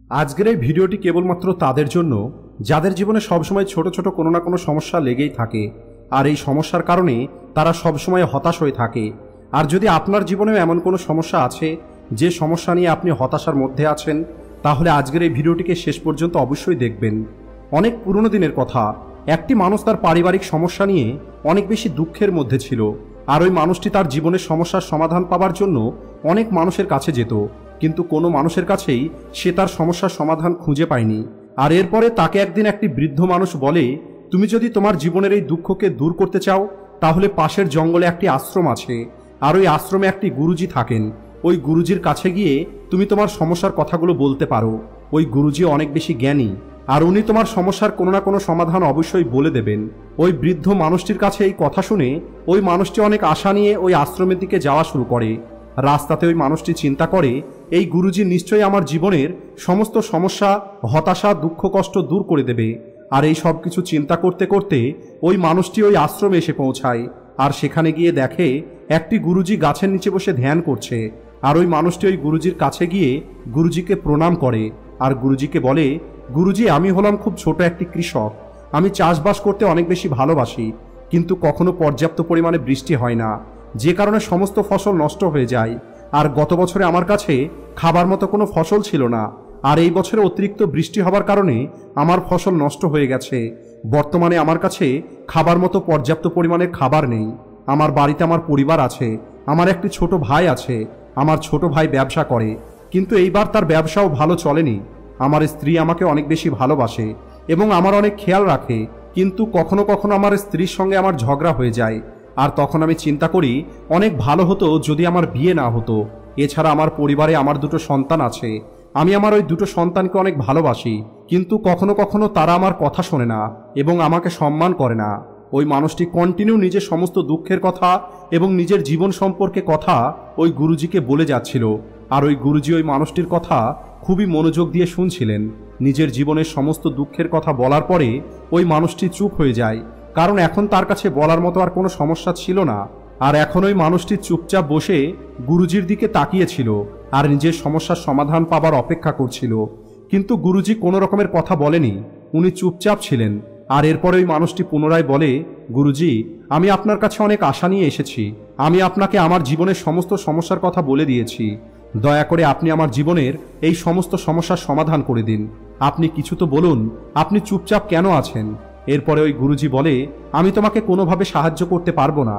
আজকের এই ভিডিওটি কেবলমাত্র তাদের জন্য যাদের জীবনে সবসময় ছোট ছোট কোনো না কোনো সমস্যা লেগেই থাকে, আর এই সমস্যার কারণে তারা সবসময় হতাশ হয়ে থাকে। আর যদি আপনার জীবনেও এমন কোনো সমস্যা আছে যে সমস্যা নিয়ে আপনি হতাশার মধ্যে আছেন, তাহলে আজকের এই ভিডিওটিকে শেষ পর্যন্ত অবশ্যই দেখবেন। অনেক পুরনো দিনের কথা, একটি মানুষ তার পারিবারিক সমস্যা নিয়ে অনেক বেশি দুঃখের মধ্যে ছিল, আর ওই মানুষটি তার জীবনের সমস্যার সমাধান পাওয়ার জন্য অনেক মানুষের কাছে যেত, কিন্তু কোনো মানুষের কাছেই সে তার সমস্যার সমাধান খুঁজে পায়নি। আর এরপরে তাকে একদিন একটি বৃদ্ধ মানুষ বলে, তুমি যদি তোমার জীবনের এই দুঃখকে দূর করতে চাও তাহলে পাশের জঙ্গলে একটি আশ্রম আছে, আর ওই আশ্রমে একটি গুরুজি থাকেন। ওই গুরুজির কাছে গিয়ে তুমি তোমার সমস্যার কথাগুলো বলতে পারো। ওই গুরুজি অনেক বেশি জ্ঞানী, আর উনি তোমার সমস্যার কোনো না কোনো সমাধান অবশ্যই বলে দেবেন। ওই বৃদ্ধ মানুষটির কাছে এই কথা শুনে ওই মানুষটি অনেক আশা নিয়ে ওই আশ্রমের দিকে যাওয়া শুরু করে। রাস্তাতে ওই মানুষটি চিন্তা করে, এই গুরুজি নিশ্চয়ই আমার জীবনের সমস্ত সমস্যা, হতাশা, দুঃখ, কষ্ট দূর করে দেবে। আর এই সব কিছু চিন্তা করতে করতে ওই মানুষটি ওই আশ্রমে এসে পৌঁছায়, আর সেখানে গিয়ে দেখে একটি গুরুজি গাছের নিচে বসে ধ্যান করছে। আর ওই মানুষটি ওই গুরুজির কাছে গিয়ে গুরুজিকে প্রণাম করে, আর গুরুজিকে বলে, গুরুজি, আমি হলাম খুব ছোট একটি কৃষক। আমি চাষবাস করতে অনেক বেশি ভালোবাসি, কিন্তু কখনো পর্যাপ্ত পরিমাণে বৃষ্টি হয় না, যে কারণে সমস্ত ফসল নষ্ট হয়ে যায়। আর গত বছরে আমার কাছে খাবার মতো কোনো ফসল ছিল না, আর এই বছরে অতিরিক্ত বৃষ্টি হবার কারণে আমার ফসল নষ্ট হয়ে গেছে। বর্তমানে আমার কাছে খাবার মতো পর্যাপ্ত পরিমাণের খাবার নেই। আমার বাড়িতে আমার পরিবার আছে, আমার একটি ছোট ভাই আছে। আমার ছোট ভাই ব্যবসা করে, কিন্তু এইবার তার ব্যবসাও ভালো চলেনি। আমার স্ত্রী আমাকে অনেক বেশি ভালোবাসে এবং আমার অনেক খেয়াল রাখে, কিন্তু কখনো কখনো আমার স্ত্রীর সঙ্গে আমার ঝগড়া হয়ে যায়। আর তখন আমি চিন্তা করি, অনেক ভালো হতো যদি আমার বিয়ে না হতো। এছাড়া আমার পরিবারে আমার দুটো সন্তান আছে, আমি আমার ওই দুটো সন্তানকে অনেক ভালোবাসি, কিন্তু কখনো কখনো তারা আমার কথা শোনে না এবং আমাকে সম্মান করে না। ওই মানুষটি কন্টিনিউ নিজের সমস্ত দুঃখের কথা এবং নিজের জীবন সম্পর্কে কথা ওই গুরুজিকে বলে যাচ্ছিল। আর ওই গুরুজি ওই মানুষটির কথা খুবই মনোযোগ দিয়ে শুনছিলেন। নিজের জীবনের সমস্ত দুঃখের কথা বলার পরে ওই মানুষটি চুপ হয়ে যায়, কারণ এখন তার কাছে বলার মতো আর কোনো সমস্যা ছিল না। আর এখন ওই মানুষটি চুপচাপ বসে গুরুজির দিকে তাকিয়েছিল আর নিজের সমস্যার সমাধান পাবার অপেক্ষা করছিল। কিন্তু গুরুজি কোনো রকমের কথা বলেনি, উনি চুপচাপ ছিলেন। আর এরপরে ওই মানুষটি পুনরায় বলে, গুরুজি, আমি আপনার কাছে অনেক আশা নিয়ে এসেছি। আমি আপনাকে আমার জীবনের সমস্ত সমস্যার কথা বলে দিয়েছি। দয়া করে আপনি আমার জীবনের এই সমস্ত সমস্যার সমাধান করে দিন। আপনি কিছু তো বলুন, আপনি চুপচাপ কেন আছেন? এরপরে ওই গুরুজি বলে, আমি তোমাকে কোনোভাবে সাহায্য করতে পারবো না।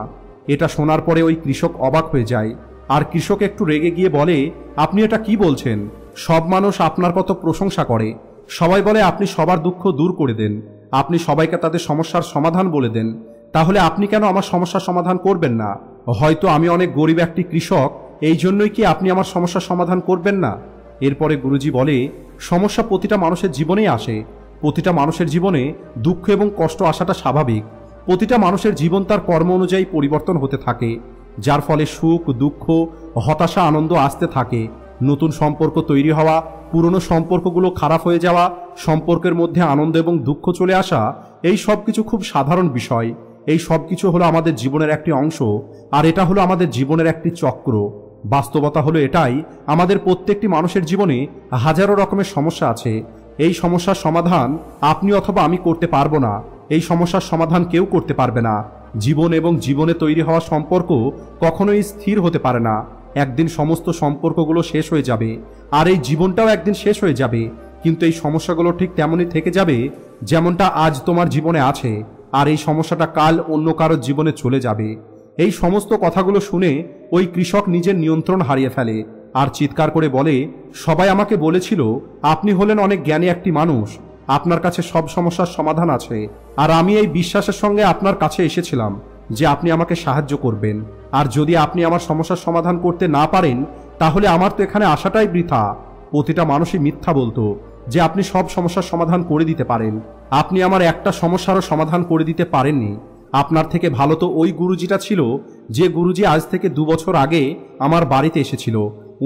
এটা শোনার পরে ওই কৃষক অবাক হয়ে যায়, আর কৃষক একটু রেগে গিয়ে বলে, আপনি এটা কি বলছেন? সব মানুষ আপনার কত প্রশংসা করে, সবাই বলে আপনি সবার দুঃখ দূর করে দেন, আপনি সবাইকে তাদের সমস্যার সমাধান বলে দেন, তাহলে আপনি কেন আমার সমস্যার সমাধান করবেন না? হয়তো আমি অনেক গরিব একটি কৃষক, এই জন্যই কি আপনি আমার সমস্যার সমাধান করবেন না? এরপরে গুরুজি বলে, সমস্যা প্রতিটা মানুষের জীবনেই আসে। প্রতিটা মানুষের জীবনে দুঃখ এবং কষ্ট আসাটা স্বাভাবিক। প্রতিটা মানুষের জীবন তার কর্ম অনুযায়ী পরিবর্তন হতে থাকে, যার ফলে সুখ, দুঃখ, হতাশা, আনন্দ আসতে থাকে। নতুন সম্পর্ক তৈরি হওয়া, পুরনো সম্পর্কগুলো খারাপ হয়ে যাওয়া, সম্পর্কের মধ্যে আনন্দ এবং দুঃখ চলে আসা, এই সব কিছু খুব সাধারণ বিষয়। এই সব কিছু হলো আমাদের জীবনের একটি অংশ, আর এটা হলো আমাদের জীবনের একটি চক্র। বাস্তবতা হলো এটাই, আমাদের প্রত্যেকটি মানুষের জীবনে হাজারো রকমের সমস্যা আছে। এই সমস্যার সমাধান আপনি অথবা আমি করতে পারবো না, এই সমস্যার সমাধান কেউ করতে পারবে না। জীবন এবং জীবনে তৈরি হওয়া সম্পর্ক কখনোই স্থির হতে পারে না। একদিন সমস্ত সম্পর্কগুলো শেষ হয়ে যাবে, আর এই জীবনটাও একদিন শেষ হয়ে যাবে। কিন্তু এই সমস্যাগুলো ঠিক তেমনই থেকে যাবে যেমনটা আজ তোমার জীবনে আছে, আর এই সমস্যাটা কাল অন্য কারোর জীবনে চলে যাবে। এই সমস্ত কথাগুলো শুনে ওই কৃষক নিজের নিয়ন্ত্রণ হারিয়ে ফেলে, আর চিৎকার করে বলে, সবাই আমাকে বলেছিল আপনি হলেন অনেক জ্ঞানী একটি মানুষ, আপনার কাছে সব সমস্যার সমাধান আছে, আর আমি এই বিশ্বাসের সঙ্গে আপনার কাছে এসেছিলাম যে আপনি আমাকে সাহায্য করবেন। আর যদি আপনি আমার সমস্যার সমাধান করতে না পারেন, তাহলে আমার তো এখানে আসাটাই বৃথা। প্রতিটা মানুষই মিথ্যা বলতো যে আপনি সব সমস্যার সমাধান করে দিতে পারেন। আপনি আমার একটা সমস্যারও সমাধান করে দিতে পারেননি। আপনার থেকে ভালো তো ওই গুরুজিটা ছিল, যে গুরুজি আজ থেকে 2 বছর আগে আমার বাড়িতে এসেছিল।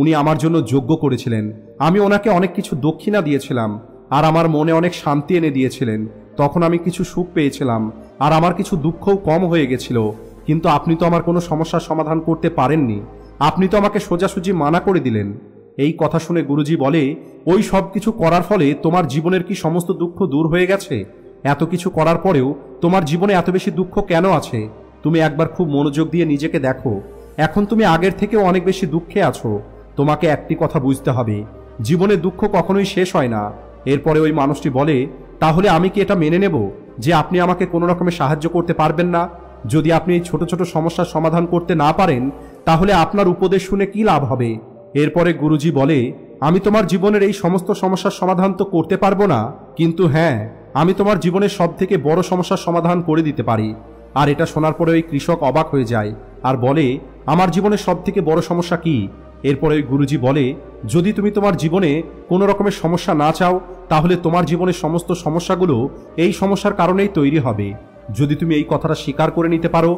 উনি আমার জন্য যজ্ঞ করেছিলেন, আমি ওনাকে অনেক কিছু দক্ষিণা দিয়েছিলাম, আর আমার মনে অনেক শান্তি এনে দিয়েছিলেন। তখন আমি কিছু সুখ পেয়েছিলাম, আর আমার কিছু দুঃখও কম হয়ে গেছিল। কিন্তু আপনি তো আমার কোনো সমস্যার সমাধান করতে পারেননি, আপনি তো আমাকে সোজাসুজি মানা করে দিলেন। এই কথা শুনে গুরুজি বলে, ওই সব কিছু করার ফলে তোমার জীবনের কি সমস্ত দুঃখ দূর হয়ে গেছে? এত কিছু করার পরেও তোমার জীবনে এত বেশি দুঃখ কেন আছে? তুমি একবার খুব মনোযোগ দিয়ে নিজেকে দেখো, এখন তুমি আগের থেকেও অনেক বেশি দুঃখে আছো। তোমাকে একটি কথা বুঝতে হবে, জীবনে দুঃখ কখনোই শেষ হয় না। এরপরে ওই মানুষটি বলে, তাহলে আমি কি এটা মেনে নেব যে আপনি আমাকে কোনো রকমে সাহায্য করতে পারবেন না? যদি আপনি এই ছোট ছোট সমস্যার সমাধান করতে না পারেন, তাহলে আপনার উপদেশ শুনে কি লাভ হবে? এরপরে গুরুজি বলে, আমি তোমার জীবনের এই সমস্ত সমস্যার সমাধান তো করতে পারবো না, কিন্তু হ্যাঁ, আমি তোমার জীবনের সব থেকে বড় সমস্যার সমাধান করে দিতে পারি। আর এটা শোনার পরে ওই কৃষক অবাক হয়ে যায় আর বলে, আমার জীবনের সব থেকে বড় সমস্যা কি? এরপরে ওই গুরুজি বলে, যদি তুমি তোমার জীবনে কোনো রকমের সমস্যা না চাও, তাহলে তোমার জীবনের সমস্ত সমস্যাগুলো এই সমস্যার কারণেই তৈরি হবে। যদি তুমি এই কথাটা স্বীকার করে নিতে পারো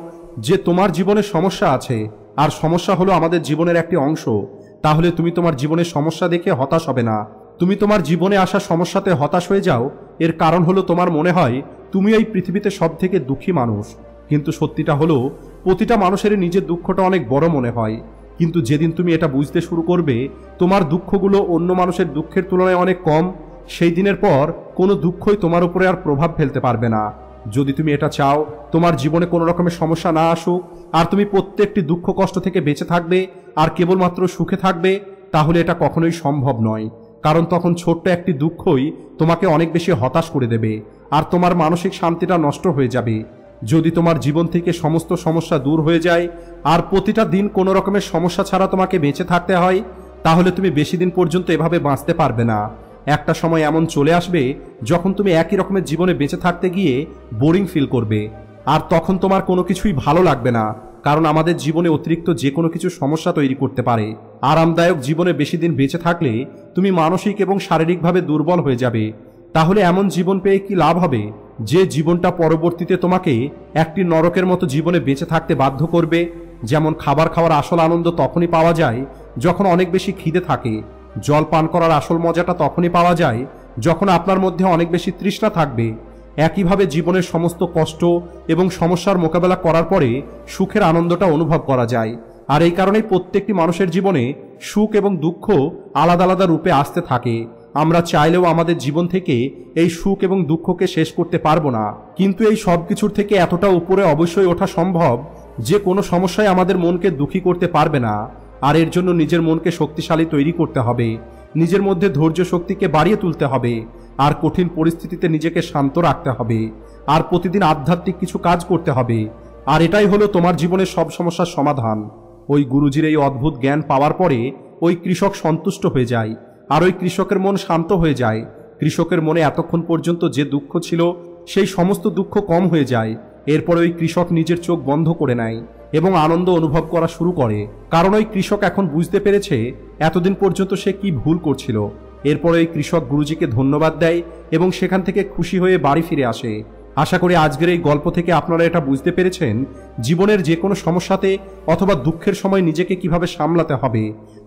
যে তোমার জীবনে সমস্যা আছে আর সমস্যা হলো আমাদের জীবনের একটি অংশ, তাহলে তুমি তোমার জীবনের সমস্যা দেখে হতাশ হবে না। তুমি তোমার জীবনে আসা সমস্যাতে হতাশ হয়ে যাও, এর কারণ হলো তোমার মনে হয় তুমি এই পৃথিবীতে সব থেকে দুঃখী মানুষ। কিন্তু সত্যিটা হলো, প্রতিটা মানুষেরই নিজের দুঃখটা অনেক বড় মনে হয়। কিন্তু যেদিন তুমি এটা বুঝতে শুরু করবে তোমার দুঃখগুলো অন্য মানুষের দুঃখের তুলনায় অনেক কম, সেই দিনের পর কোনো দুঃখই তোমার উপরে আর প্রভাব ফেলতে পারবে না। যদি তুমি এটা চাও তোমার জীবনে কোনো রকমের সমস্যা না আসুক আর তুমি প্রত্যেকটি দুঃখ কষ্ট থেকে বেঁচে থাকবে আর কেবলমাত্র সুখে থাকবে, তাহলে এটা কখনোই সম্ভব নয়। কারণ তখন ছোট্ট একটি দুঃখই তোমাকে অনেক বেশি হতাশ করে দেবে আর তোমার মানসিক শান্তিটা নষ্ট হয়ে যাবে। যদি তোমার জীবন থেকে সমস্ত সমস্যা দূর হয়ে যায় আর প্রতিটা দিন কোনো রকমের সমস্যা ছাড়া তোমাকে বেঁচে থাকতে হয়, তাহলে তুমি বেশি দিন পর্যন্ত এভাবে বাঁচতে পারবে না। একটা সময় এমন চলে আসবে যখন তুমি একই রকমের জীবনে বেঁচে থাকতে গিয়ে বোরিং ফিল করবে আর তখন তোমার কোনো কিছুই ভালো লাগবে না। কারণ আমাদের জীবনে অতিরিক্ত যে কোনো কিছু সমস্যা তৈরি করতে পারে। আরামদায়ক জীবনে বেশি দিন বেঁচে থাকলে তুমি মানসিক এবং শারীরিকভাবে দুর্বল হয়ে যাবে। তাহলে এমন জীবন পেয়ে কি লাভ হবে যে জীবনটা পরবর্তীতে তোমাকে একটি নরকের মতো জীবনে বেঁচে থাকতে বাধ্য করবে? যেমন খাবার খাওয়ার আসল আনন্দ তখনই পাওয়া যায় যখন অনেক বেশি খিদে থাকে, জল পান করার আসল মজাটা তখনই পাওয়া যায় যখন আপনার মধ্যে অনেক বেশি তৃষ্ণা থাকবে। একইভাবে জীবনের সমস্ত কষ্ট এবং সমস্যার মোকাবেলা করার পরে সুখের আনন্দটা অনুভব করা যায়। আর এই কারণেই প্রত্যেকটি মানুষের জীবনে সুখ এবং দুঃখ আলাদা আলাদা রূপে আসতে থাকে। আমরা চাইলেও আমাদের জীবন থেকে এই সুখ এবং দুঃখকে শেষ করতে পারবো না, কিন্তু এই সব কিছুর থেকে এতটা উপরে অবশ্যই ওঠা সম্ভব যে কোনো সমস্যায় আমাদের মনকে দুঃখী করতে পারবে না। আর এর জন্য নিজের মনকে শক্তিশালী তৈরি করতে হবে, নিজের মধ্যে ধৈর্য শক্তিকে বাড়িয়ে তুলতে হবে আর কঠিন পরিস্থিতিতে নিজেকে শান্ত রাখতে হবে আর প্রতিদিন আধ্যাত্মিক কিছু কাজ করতে হবে। আর এটাই হলো তোমার জীবনের সব সমস্যার সমাধান। ওই গুরুজির এই অদ্ভুত জ্ঞান পাওয়ার পরে ওই কৃষক সন্তুষ্ট হয়ে যায় আর ওই কৃষকের মন শান্ত হয়ে যায়। কৃষকের মনে এতক্ষণ পর্যন্ত যে দুঃখ ছিল সেই সমস্ত দুঃখ কম হয়ে যায়। এরপরে ওই কৃষক নিজের চোখ বন্ধ করে নেয় এবং আনন্দ অনুভব করা শুরু করে, কারণ ওই কৃষক এখন বুঝতে পেরেছে এতদিন পর্যন্ত সে কি ভুল করছিল। এরপরে ওই কৃষক গুরুজিকে ধন্যবাদ দেয় এবং সেখান থেকে খুশি হয়ে বাড়ি ফিরে আসে। আশা করি আজকের এই গল্প থেকে আপনারা এটা বুঝতে পেরেছেন জীবনের যে কোনো সমস্যাতে অথবা দুঃখের সময় নিজেকে কিভাবে সামলাতে হবে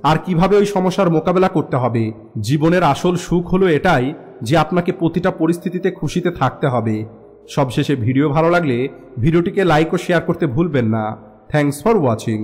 আর কিভাবে ওই সমস্যার মোকাবেলা করতে হবে। জীবনের আসল সুখ হলো এটাই যে আপনাকে প্রতিটা পরিস্থিতিতে খুশিতে থাকতে হবে। সবশেষে ভিডিও ভালো লাগলে ভিডিওটিকে লাইক ও শেয়ার করতে ভুলবেন না। Thanks for watching.